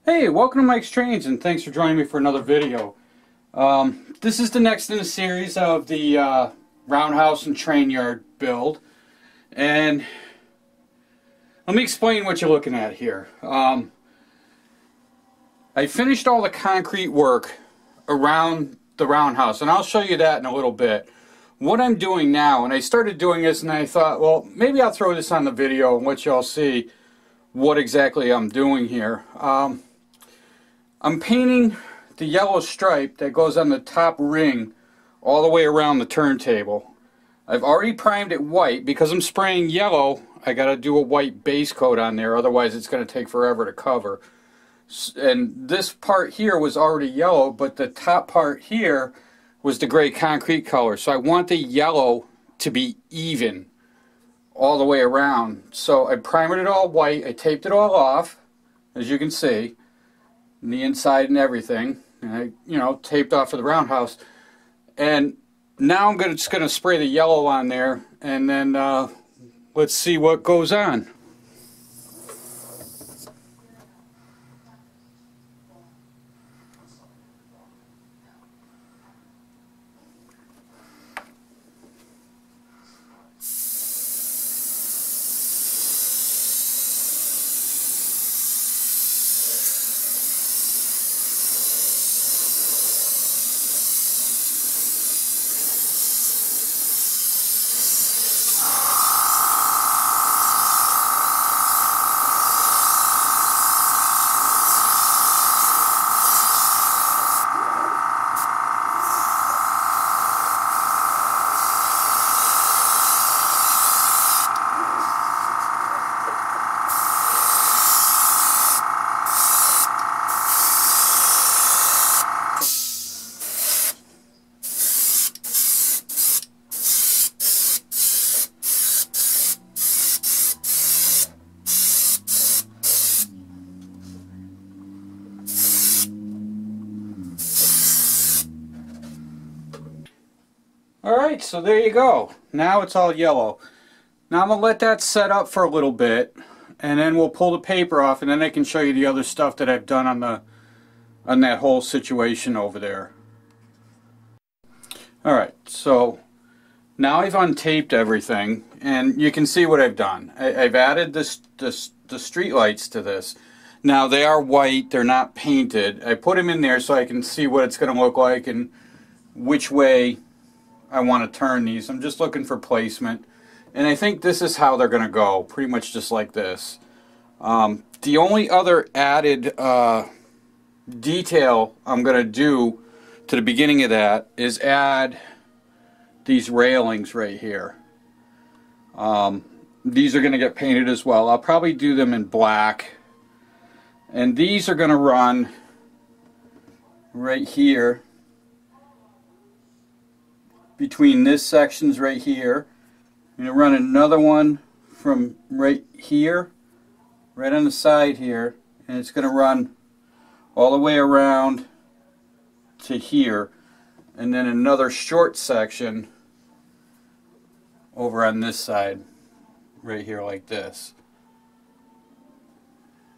Hey, welcome to Mike's Trains, and thanks for joining me for another video. This is the next in a series of the roundhouse and train yard build. And let me explain what you're looking at here. I finished all the concrete work around the roundhouse, and I'll show you that in a little bit. What I'm doing now, and I started doing this and I thought, well, maybe I'll throw this on the video and let y'all see what exactly I'm doing here. I'm painting the yellow stripe that goes on the top ring all the way around the turntable. I've already primed it white. Because I'm spraying yellow, I got to do a white base coat on there, otherwise it's going to take forever to cover. And this part here was already yellow, but the top part here was the gray concrete color. So I want the yellow to be even all the way around. So I primed it all white, I taped it all off, as you can see. And the inside and everything, and I, taped off of the roundhouse. And now I'm just going to spray the yellow on there, and then let's see what goes on. Alright, so there you go. Now it's all yellow. Now I'm going to let that set up for a little bit, and then we'll pull the paper off, and then I can show you the other stuff that I've done on that whole situation over there. Alright, so now I've untaped everything, and you can see what I've done. I've added the street lights to this. Now they are white, they're not painted. I put them in there so I can see what it's going to look like and which way I want to turn these. I'm just looking for placement, and I think this is how they're going to go, pretty much just like this. The only other added detail I'm going to do to the beginning of that is add these railings right here. These are going to get painted as well. I'll probably do them in black, and these are going to run right here between this section's right here. I'm going to run another one from right here, right on the side here, and it's going to run all the way around to here, and then another short section over on this side right here like this.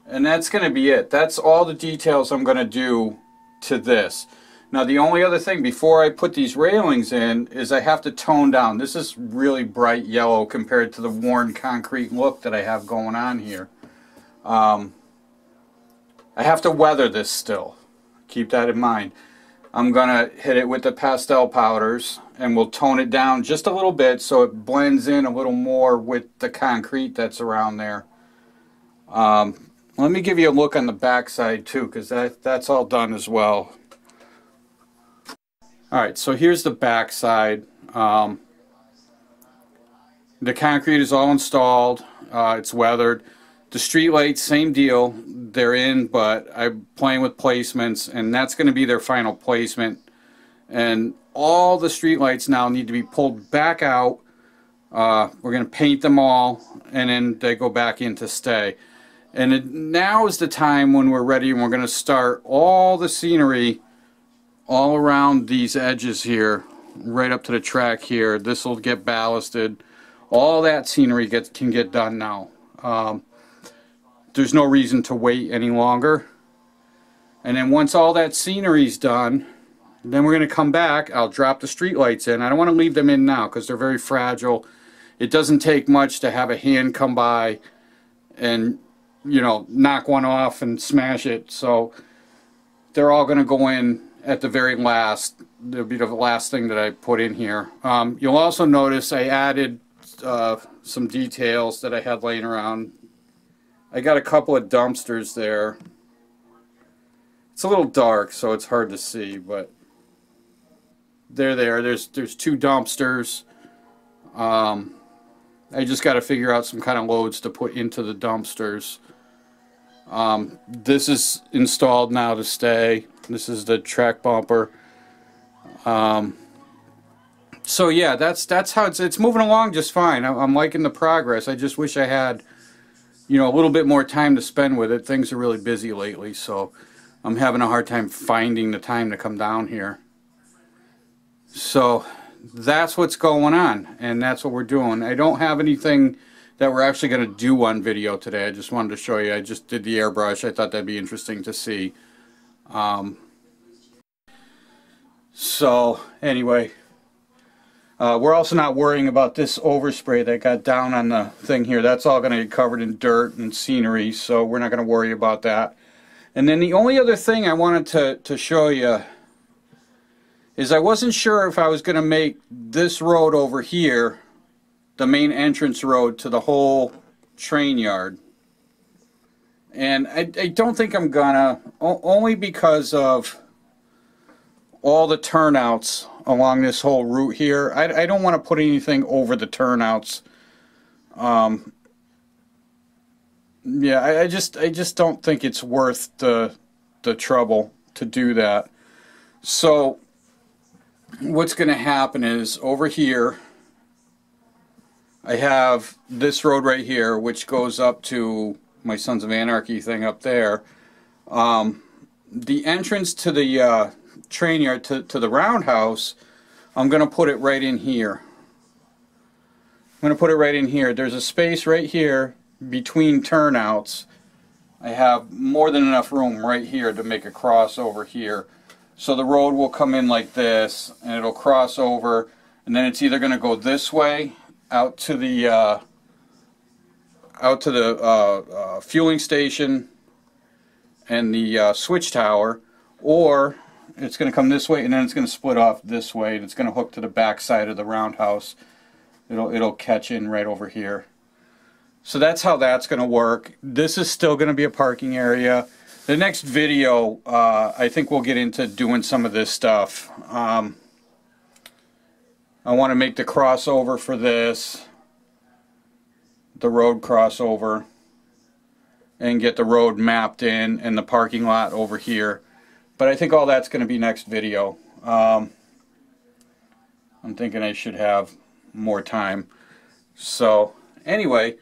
And that's going to be it. That's all the details I'm going to do to this. Now the only other thing before I put these railings in is I have to tone down. This is really bright yellow compared to the worn concrete look that I have going on here. I have to weather this still. Keep that in mind. I'm going to hit it with the pastel powders, and we'll tone it down just a little bit so it blends in a little more with the concrete that's around there. Let me give you a look on the back side too, because that's all done as well. Alright, so here's the back side. The concrete is all installed. It's weathered. The street lights, same deal. They're in, but I'm playing with placements, and that's going to be their final placement. And all the street lights now need to be pulled back out. We're going to paint them all, and then they go back in to stay. And now is the time when we're ready, and we're going to start all the scenery all around these edges here, right up to the track here. This will get ballasted. All that scenery can get done now. There's no reason to wait any longer. And then once all that scenery's done, then we're going to come back. I'll drop the street lights in. I don't want to leave them in now because they're very fragile. It doesn't take much to have a hand come by and, you know, knock one off and smash it. So they're all going to go in at the very last. It'll be the last thing that I put in here. You'll also notice I added some details that I had laying around. I got a couple of dumpsters there. It's a little dark, so it's hard to see, but they're there. There's 2 dumpsters. I just got to figure out some kind of loads to put into the dumpsters. This is installed now to stay. This is the track bumper. So yeah, that's how it's moving along just fine. I'm liking the progress. I just wish I had, you know, a little bit more time to spend with it. Things are really busy lately, so I'm having a hard time finding the time to come down here. So that's what's going on, and that's what we're doing. I don't have anything that we're actually going to do on video today. I just wanted to show you. I just did the airbrush. I thought that'd be interesting to see. So anyway, we're also not worrying about this overspray that got down on the thing here. That's all going to get covered in dirt and scenery, so we're not going to worry about that. And then the only other thing I wanted to show you is I wasn't sure if I was going to make this road over here the main entrance road to the whole train yard. And I don't think I'm gonna, only because of all the turnouts along this whole route here. I don't want to put anything over the turnouts. Yeah, I just don't think it's worth the trouble to do that. So what's going to happen is over here I have this road right here, which goes up to my Sons of Anarchy thing up there. The entrance to the train yard, to the roundhouse, I'm going to put it right in here. I'm going to put it right in here. There's a space right here between turnouts. I have more than enough room right here to make a cross over here. So the road will come in like this, and it'll cross over, and then it's either going to go this way out to the fueling station and the switch tower, or it's going to come this way, and then it's going to split off this way, and it's going to hook to the back side of the roundhouse. It'll catch in right over here. So that's how that's going to work. This is still going to be a parking area. The next video, I think we'll get into doing some of this stuff. I want to make the crossover for this, the road crossover, and get the road mapped in and the parking lot over here. But I think all that's going to be next video. I'm thinking I should have more time. So anyway,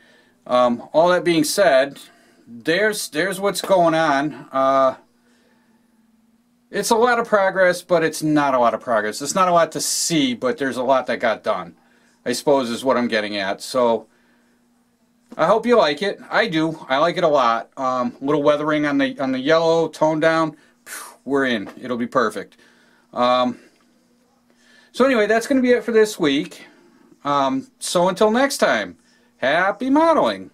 all that being said, there's what's going on. It's a lot of progress, but it's not a lot of progress. It's not a lot to see, but there's a lot that got done, I suppose is what I'm getting at. So I hope you like it. I do. I like it a lot. Little weathering on the yellow, tone down. We're in. It'll be perfect. So anyway, that's going to be it for this week. So until next time, happy modeling.